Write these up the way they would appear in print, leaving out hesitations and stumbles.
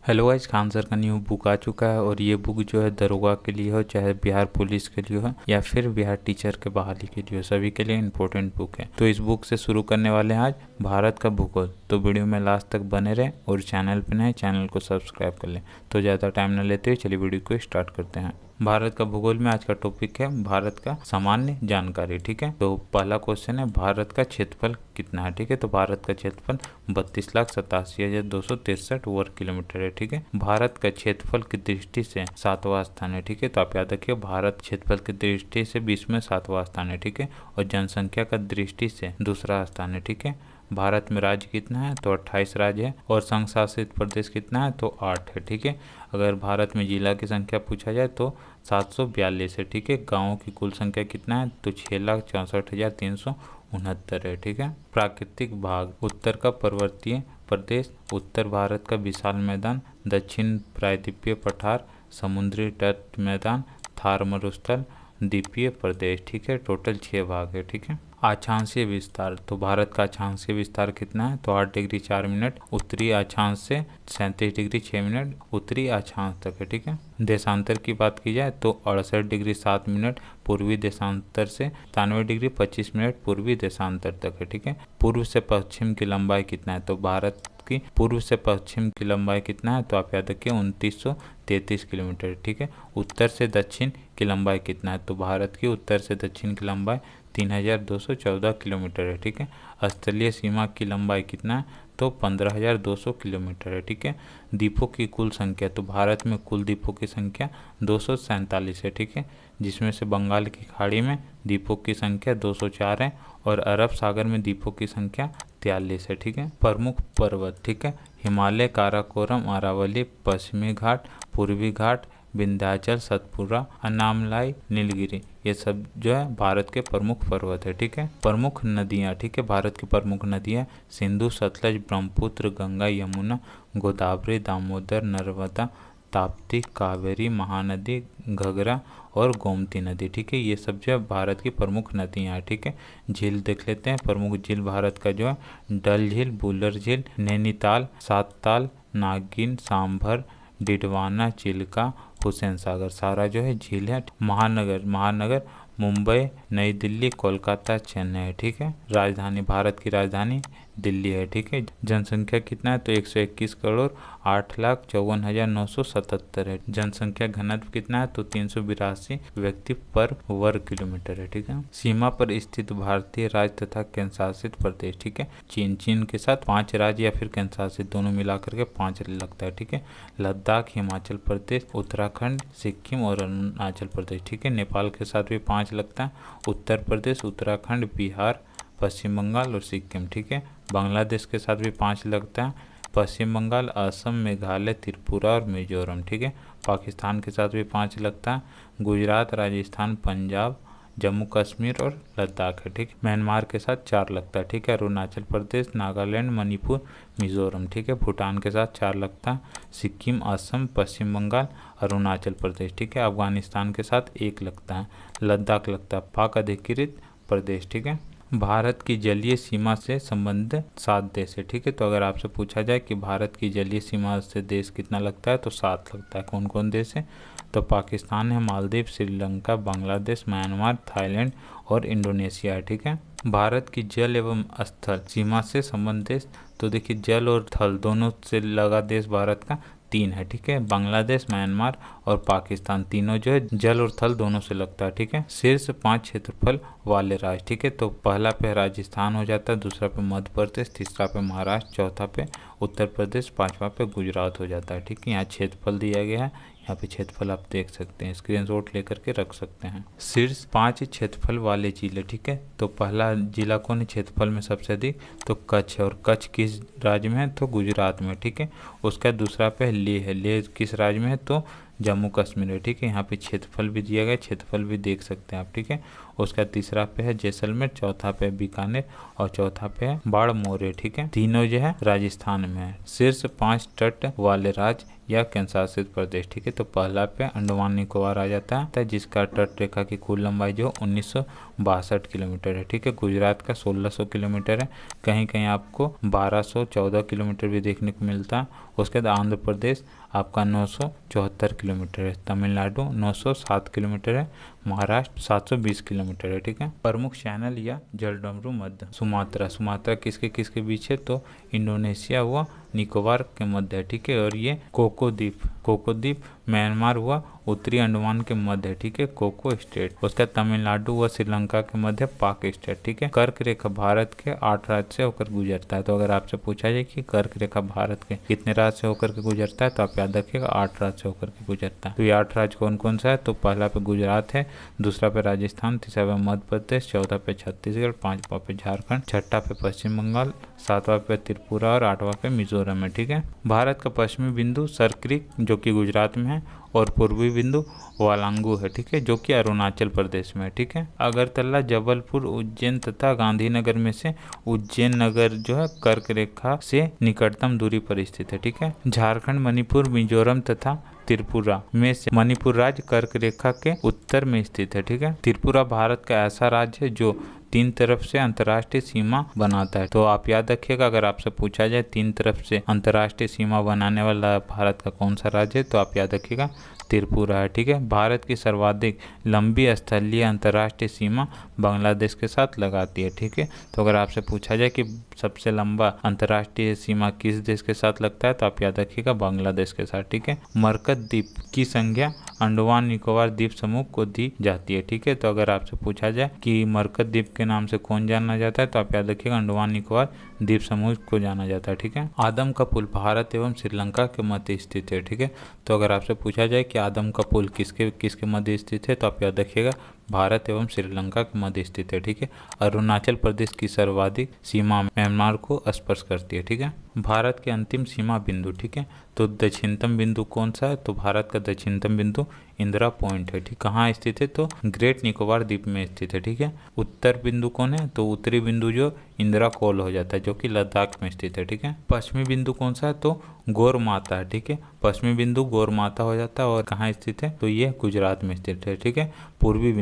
Hello guys, Khan sir का new book आ चुका है और ये बुक जो है दरोगा के लिए हो, चाहे बिहार पुलिस के लिए हो या फिर बिहार टीचर के बहाली के लिए हो, सभी के लिए इम्पोर्टेंट बुक है। तो इस बुक से शुरू करने वाले हैं आज भारत का भूगोल। तो वीडियो में लास्ट तक बने रहें और चैनल पर नए चैनल को सब्सक्राइब कर लें। तो ज़्यादा टाइम न लेते हुए चलिए वीडियो को स्टार्ट करते हैं। भारत का भूगोल में आज का टॉपिक है भारत का सामान्य जानकारी। ठीक है, तो पहला क्वेश्चन है भारत का क्षेत्रफल कितना है। ठीक है, तो भारत का क्षेत्रफल 32,87,263 वर्ग किलोमीटर है। ठीक है, भारत का क्षेत्रफल की दृष्टि से 7वां स्थान है। ठीक है, तो आप याद रखिए भारत क्षेत्रफल की दृष्टि से विश्व में 7वां स्थान है। ठीक है, और जनसंख्या का दृष्टि से दूसरा स्थान है। ठीक है, भारत में राज्य कितना है तो 28 राज्य है और संघ शासित प्रदेश कितना है तो 8 है। ठीक है, अगर भारत में जिला की संख्या पूछा जाए तो 742 है। ठीक है, गाँवों की कुल संख्या कितना है तो 6,64,369 है। ठीक है, प्राकृतिक भाग उत्तर का पर्वतीय प्रदेश, उत्तर भारत का विशाल मैदान, दक्षिण प्रायद्वीपीय पठार, समुद्री तट मैदान, थार मरुस्थल, द्वीपीय प्रदेश। ठीक है, टोटल 6 भाग है। ठीक है, अक्षांशीय विस्तार, तो भारत का अक्षांशीय विस्तार कितना है तो 8 डिग्री 4 मिनट उत्तरी अक्षांश से 37 डिग्री 6 मिनट उत्तरी अक्षांश तक है। ठीक है, देशांतर की बात की जाए तो 68 डिग्री 7 मिनट पूर्वी देशांतर से 93 डिग्री 25 मिनट पूर्वी देशांतर तक है। ठीक है, पूर्व से पश्चिम की लंबाई कितना है तो भारत की पूर्व से पश्चिम की लंबाई कितना है तो आप याद रखिए 2933 किलोमीटर। ठीक है, उत्तर से दक्षिण की लंबाई कितना है तो भारत की उत्तर से दक्षिण की लंबाई 3214 किलोमीटर है। ठीक है, स्थलीय सीमा की लंबाई कितना है तो 15,200 किलोमीटर है। ठीक है, द्वीपों की कुल संख्या, तो भारत में कुल द्वीपों की संख्या 247 है। ठीक है, जिसमें से बंगाल की खाड़ी में द्वीपों की संख्या 204 है और अरब सागर में द्वीपों की संख्या 43 है। ठीक है, प्रमुख पर्वत, ठीक है, हिमालय, काराकोरम, अरावली, पश्चिमी घाट, पूर्वी घाट, विंध्याचल, सतपुरा, अनामलाई, नीलगिरी, ये सब जो है भारत के प्रमुख पर्वत है। ठीक है, प्रमुख नदियाँ, ठीक है, भारत की प्रमुख नदियाँ सिंधु, सतलज, ब्रह्मपुत्र, गंगा, यमुना, गोदावरी, दामोदर, नर्मदा, ताप्ती, कावेरी, महानदी, घघरा और गोमती नदी। ठीक है, ये सब जो है भारत की प्रमुख नदियाँ हैं। ठीक है, झील देख लेते हैं। प्रमुख झील भारत का जो है डल झील, बुलर झील, नैनीताल, सातताल, नागिन, सांभर, डिडवाना, चिल्का, हुसैन सागर, सारा जो है झील है। महानगर मुंबई, नई दिल्ली, कोलकाता, चेन्नई। ठीक है, राजधानी, भारत की राजधानी दिल्ली है। ठीक है, जनसंख्या कितना है तो 121 करोड़ 8,54,977 है। जनसंख्या घनत्व कितना है तो 382 व्यक्ति पर वर्ग किलोमीटर है। ठीक है, सीमा पर स्थित भारतीय राज्य तथा केंद्र शासित प्रदेश। ठीक है, चीन के साथ 5 राज्य या फिर केंद्र शासित दोनों मिलाकर के 5 लगता है। ठीक है, लद्दाख, हिमाचल प्रदेश, उत्तराखंड, सिक्किम और अरुणाचल प्रदेश। ठीक है, नेपाल के साथ भी 5 लगता है। उत्तर प्रदेश, उत्तराखंड, बिहार, पश्चिम बंगाल और सिक्किम। ठीक है, बांग्लादेश के साथ भी 5 लगता है। पश्चिम बंगाल, असम, मेघालय, त्रिपुरा और मिजोरम। ठीक है, पाकिस्तान के साथ भी 5 लगता है। गुजरात, राजस्थान, पंजाब, जम्मू कश्मीर और लद्दाख है। ठीक है, म्यांमार के साथ 4 लगता है। ठीक है, अरुणाचल प्रदेश, नागालैंड, मणिपुर, मिजोरम। ठीक है, भूटान के साथ 4 लगता है। सिक्किम, असम, पश्चिम बंगाल, अरुणाचल प्रदेश। ठीक है, अफगानिस्तान के साथ 1 लगता है। लद्दाख लगता है। पाक अधिकृत प्रदेश। ठीक है, भारत की जलीय सीमा से संबंधित 7 देश है। ठीक है, तो अगर आपसे पूछा जाए कि भारत की जलीय सीमा से देश कितना लगता है तो 7 लगता है। कौन कौन देश है तो पाकिस्तान है, मालदीव, श्रीलंका, बांग्लादेश, म्यांमार, थाईलैंड और इंडोनेशिया है। ठीक है, भारत की जल एवं स्थल सीमा से संबंधित, तो देखिए जल और थल दोनों से लगा देश भारत का 3 है। ठीक है, बांग्लादेश, म्यांमार और पाकिस्तान तीनों जो है जल और थल दोनों से लगता है। ठीक है, शीर्ष 5 क्षेत्रफल वाले राज्य। ठीक है, तो पहला पे राजस्थान हो जाता है, दूसरा पे मध्य प्रदेश, तीसरा पे महाराष्ट्र, चौथा पे उत्तर प्रदेश, 5वां पे गुजरात हो जाता है। ठीक है, यहाँ क्षेत्रफल दिया गया है, यहाँ पे क्षेत्रफल आप देख सकते हैं, स्क्रीनशॉट लेकर के रख सकते हैं। शीर्ष 5 क्षेत्रफल वाले जिले। ठीक है, तो पहला जिला कौन है क्षेत्रफल में सबसे अधिक तो कच्छ है, और कच्छ किस राज्य में है तो गुजरात में। ठीक है, उसका दूसरा पे लेह है, लेह किस राज्य में है तो जम्मू कश्मीर है। ठीक है, यहाँ पे क्षेत्रफल भी दिया गया, क्षेत्रफल भी देख सकते हैं आप। ठीक है, उसका तीसरा पे है जैसलमेर, चौथा पे बीकानेर और चौथा पे है बाड़मेर। ठीक है, तीनों जो है राजस्थान में है। शीर्ष 5 तट वाले राज्य या केंद्र शासित प्रदेश। ठीक है, तो पहला पे अंडमान निकोबार आ जाता है जिसका तट रेखा की कुल लंबाई जो 19 62 किलोमीटर है। ठीक है, गुजरात का 1600 किलोमीटर है, कहीं कहीं आपको 1214 किलोमीटर भी देखने को मिलता है। उसके बाद आंध्र प्रदेश आपका 974 किलोमीटर है, तमिलनाडु 907 किलोमीटर है, महाराष्ट्र 720 किलोमीटर है। ठीक है, प्रमुख चैनल या जलडमरू मध्य सुमात्रा, सुमात्रा किसके किसके बीच है, तो इंडोनेशिया हुआ निकोबार के मध्य है। ठीक है, और ये कोको द्वीप, कोको द्वीप म्यांमार हुआ उत्तरी अंडमान के मध्य है। ठीक है, कोको स्टेट। उसका तमिलनाडु व श्रीलंका के मध्य पाक स्टेट। ठीक है, कर्क रेखा भारत के 8 राज्य से होकर गुजरता है। तो अगर आपसे पूछा जाए कि कर्क रेखा भारत के कितने राज्य से होकर के गुजरता है, तो आप याद रखिएगा 8 राज्य से होकर के गुजरता है। तो ये 8 राज्य कौन कौन सा है, तो पहला पे गुजरात है, दूसरा पे राजस्थान, तीसरा पे मध्य प्रदेश, चौथा पे छत्तीसगढ़, पांचवा पे झारखंड, छठा पे पश्चिम बंगाल, सातवां पे त्रिपुरा और आठवां पे मिजोरम है। ठीक है, भारत का पश्चिमी बिंदु सरक्रिक जो कि गुजरात में है, और पूर्वी बिंदु वालांगू है। ठीक है, जो कि अरुणाचल प्रदेश में है। ठीक है, अगरतला, जबलपुर, उज्जैन तथा गांधीनगर में से उज्जैन नगर जो है कर्क रेखा से निकटतम दूरी पर स्थित है। ठीक है, झारखंड, मणिपुर, मिजोरम तथा त्रिपुरा में से मणिपुर राज्य कर्क रेखा के उत्तर में स्थित है। ठीक है, त्रिपुरा भारत का ऐसा राज्य है जो 3 तरफ से अंतर्राष्ट्रीय सीमा बनाता है। तो आप याद रखिएगा, अगर आपसे पूछा जाए 3 तरफ से अंतर्राष्ट्रीय सीमा बनाने वाला भारत का कौन सा राज्य है, तो आप याद रखिएगा त्रिपुरा है। ठीक है, भारत की सर्वाधिक लंबी स्थलीय अंतर्राष्ट्रीय सीमा बांग्लादेश के साथ लगाती है। ठीक है, तो अगर आपसे पूछा जाए कि सबसे लंबा अंतर्राष्ट्रीय सीमा किस देश के साथ लगता है, तो आप याद रखिएगा बांग्लादेश के साथ। ठीक है, मरकत द्वीप की संज्ञा अंडमान निकोबार द्वीप समूह को दी जाती है। ठीक है, तो अगर आपसे पूछा जाए कि मरकत द्वीप के नाम से कौन जाना जाता है, तो आप याद रखिएगा अंडमान निकोबार द्वीप समूह को जाना जाता है। ठीक है, आदम का पुल भारत एवं श्रीलंका के मध्य स्थित है। ठीक है, तो अगर आपसे पूछा जाए कि आदम का पुल किसके किसके मध्य स्थित है, तो आप याद रखिएगा भारत एवं श्रीलंका के मध्य स्थित है। ठीक है, अरुणाचल प्रदेश की सर्वाधिक सीमा म्यांमार को स्पर्श करती है। ठीक है, भारत के अंतिम सीमा बिंदु। ठीक है, तो दक्षिणतम बिंदु कौन सा है, तो भारत का दक्षिणतम बिंदु इंदिरा पॉइंट है। ठीक, कहाँ स्थित है, तो ग्रेट निकोबार द्वीप में स्थित है। ठीक है, उत्तर बिंदु कौन है, तो उत्तरी बिंदु जो इंदिरा कोल हो जाता है, जो कि लद्दाख में स्थित है। ठीक है, पश्चिमी बिंदु कौन सा है, तो गौर माता है। ठीक है, पश्चिमी बिंदु गौर माता हो जाता है, और कहाँ स्थित है, तो ये गुजरात में स्थित है। ठीक है, पूर्वी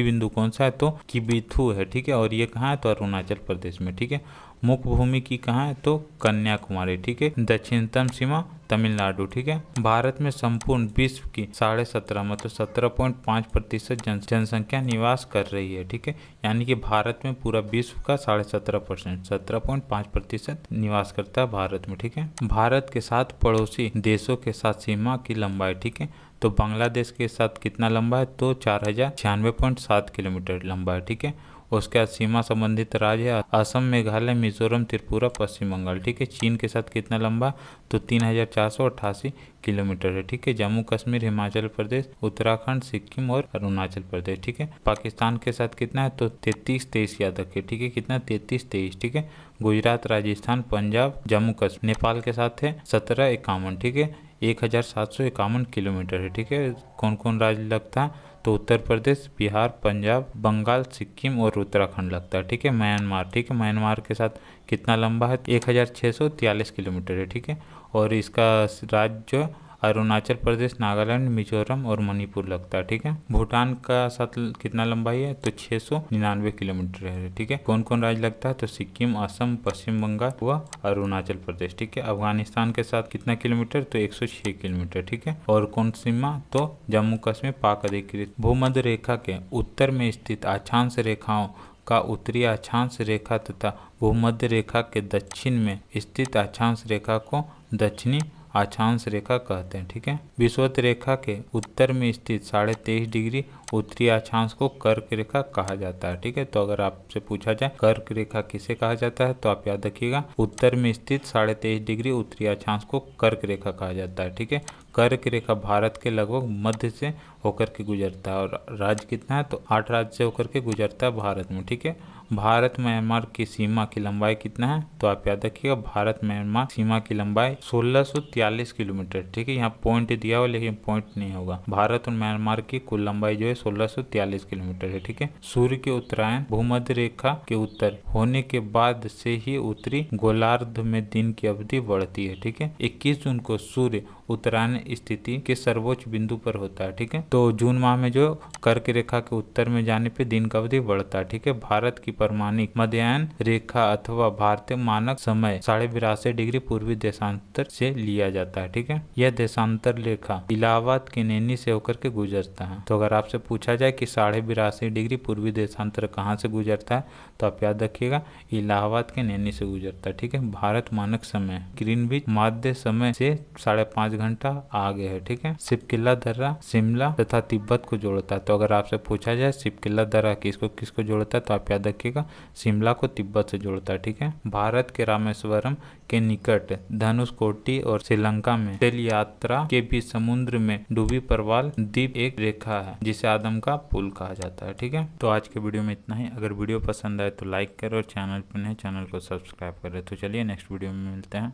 बिंदु कौन सा है, तो किबिथु है। ठीक है, और ये कहाँ है, तो अरुणाचल प्रदेश में। ठीक है, मुख्य भूमि की कहाँ है, तो कन्याकुमारी। ठीक है, दक्षिणतम सीमा तमिलनाडु। ठीक है, भारत में संपूर्ण विश्व की 17.5 मतलब 17.5% जनसंख्या निवास कर रही है। ठीक है, यानी कि भारत में पूरा विश्व का 17.5% 17.5% निवास करता है भारत में। ठीक है, भारत के साथ पड़ोसी देशों के साथ सीमा की लंबाई। ठीक है, तो बांग्लादेश के साथ कितना लंबा है, तो 4096.7 किलोमीटर लंबा है। ठीक है, उसके बाद सीमा संबंधित राज्य है असम, मेघालय, मिजोरम, त्रिपुरा, पश्चिम बंगाल। ठीक है, चीन के साथ कितना लंबा, तो 3488 किलोमीटर है। ठीक है, जम्मू कश्मीर, हिमाचल प्रदेश, उत्तराखंड, सिक्किम और अरुणाचल प्रदेश। ठीक है, पाकिस्तान के साथ कितना है, तो 33-23 याद रखिए। ठीक है, कितना 33-23। ठीक है, गुजरात, राजस्थान, पंजाब, जम्मू कश्मीर। नेपाल के साथ है 1751। ठीक है, 1751 किलोमीटर है। ठीक है, कौन कौन राज्य लगता है, तो उत्तर प्रदेश, बिहार, पंजाब, बंगाल, सिक्किम और उत्तराखंड लगता है। ठीक है, म्यांमार। ठीक है, म्यांमार के साथ कितना लंबा है, 1643 किलोमीटर है। ठीक है, और इसका राज्य जो है अरुणाचल प्रदेश, नागालैंड, मिजोरम और मणिपुर लगता है। ठीक है, भूटान का साथ कितना लंबाई है, तो 699 किलोमीटर है। ठीक है, कौन कौन राज्य लगता है, तो सिक्किम, असम, पश्चिम बंगाल व अरुणाचल प्रदेश। ठीक है, अफगानिस्तान के साथ कितना किलोमीटर, तो 106 किलोमीटर। ठीक है, और कौन सीमा, तो जम्मू कश्मीर पाक अधिकृत। भूमध्य रेखा के उत्तर में स्थित अक्षांश रेखाओं का उत्तरी अक्षांश रेखा तथा भूमध्य रेखा के दक्षिण में स्थित अक्षांश रेखा को दक्षिणी अक्षांश रेखा कहते हैं। ठीक है, विषुवत रेखा के उत्तर में स्थित 23.5 डिग्री उत्तरी अक्षांश को कर्क रेखा कहा जाता है। ठीक है, तो अगर आपसे पूछा जाए कर्क रेखा किसे कहा जाता है, तो आप याद रखिएगा उत्तर में स्थित 23.5 डिग्री उत्तरी अक्षांश को कर्क रेखा कहा जाता है। ठीक है, कर्क रेखा भारत के लगभग मध्य से होकर के गुजरता है, और राज्य कितना है, तो 8 राज्य से होकर के गुजरता है भारत में। ठीक है, भारत म्यांमार की सीमा की लंबाई कितना है, तो आप याद रखिएगा भारत म्यांमार सीमा की लंबाई 1643 किलोमीटर। ठीक है, यहाँ पॉइंट दिया हुआ लेकिन पॉइंट नहीं होगा। भारत और म्यांमार की कुल लंबाई जो है 1643 किलोमीटर है। ठीक है, सूर्य के उत्तरायण भूमध्य रेखा के उत्तर होने के बाद से ही उत्तरी गोलार्ध में दिन की अवधि बढ़ती है। ठीक है, 21 जून को सूर्य उत्तरायण स्थिति के सर्वोच्च बिंदु पर होता है। ठीक है, तो जून माह में जो कर्क रेखा के उत्तर में जाने पे दिन का अवधि बढ़ता है। ठीक है, भारत की परमाणिक मध्याह्न रेखा अथवा भारतीय मानक समय 82.5 डिग्री पूर्वी देशांतर से लिया जाता है। ठीक है, यह देशांतर रेखा इलाहाबाद के नैनी से होकर के गुजरता है। तो अगर आपसे पूछा जाए कि 82.5 डिग्री पूर्वी देशांतर कहाँ से गुजरता है, तो आप याद रखिएगा इलाहाबाद के नैनी से गुजरता है। ठीक है, भारत मानक समय ग्रीनविच माध्य समय से 5.5 घंटा आगे है। ठीक है, सिपकिला दर्रा शिमला तथा तिब्बत को जोड़ता है। तो अगर आपसे पूछा जाए सिपकिला दर्रा किसको किसको जोड़ता है, तो आप याद रखिएगा शिमला को तिब्बत से जोड़ता है। ठीक है, भारत के रामेश्वरम के निकट धनुषकोटी और श्रीलंका में तेल यात्रा के बीच समुद्र में डूबी प्रवाल द्वीप एक रेखा है जिसे आदम का पुल कहा जाता है। ठीक है, तो आज के वीडियो में इतना ही। अगर वीडियो पसंद आए तो लाइक करें और चैनल पर नए चैनल को सब्सक्राइब करें। तो चलिए नेक्स्ट वीडियो में मिलते हैं।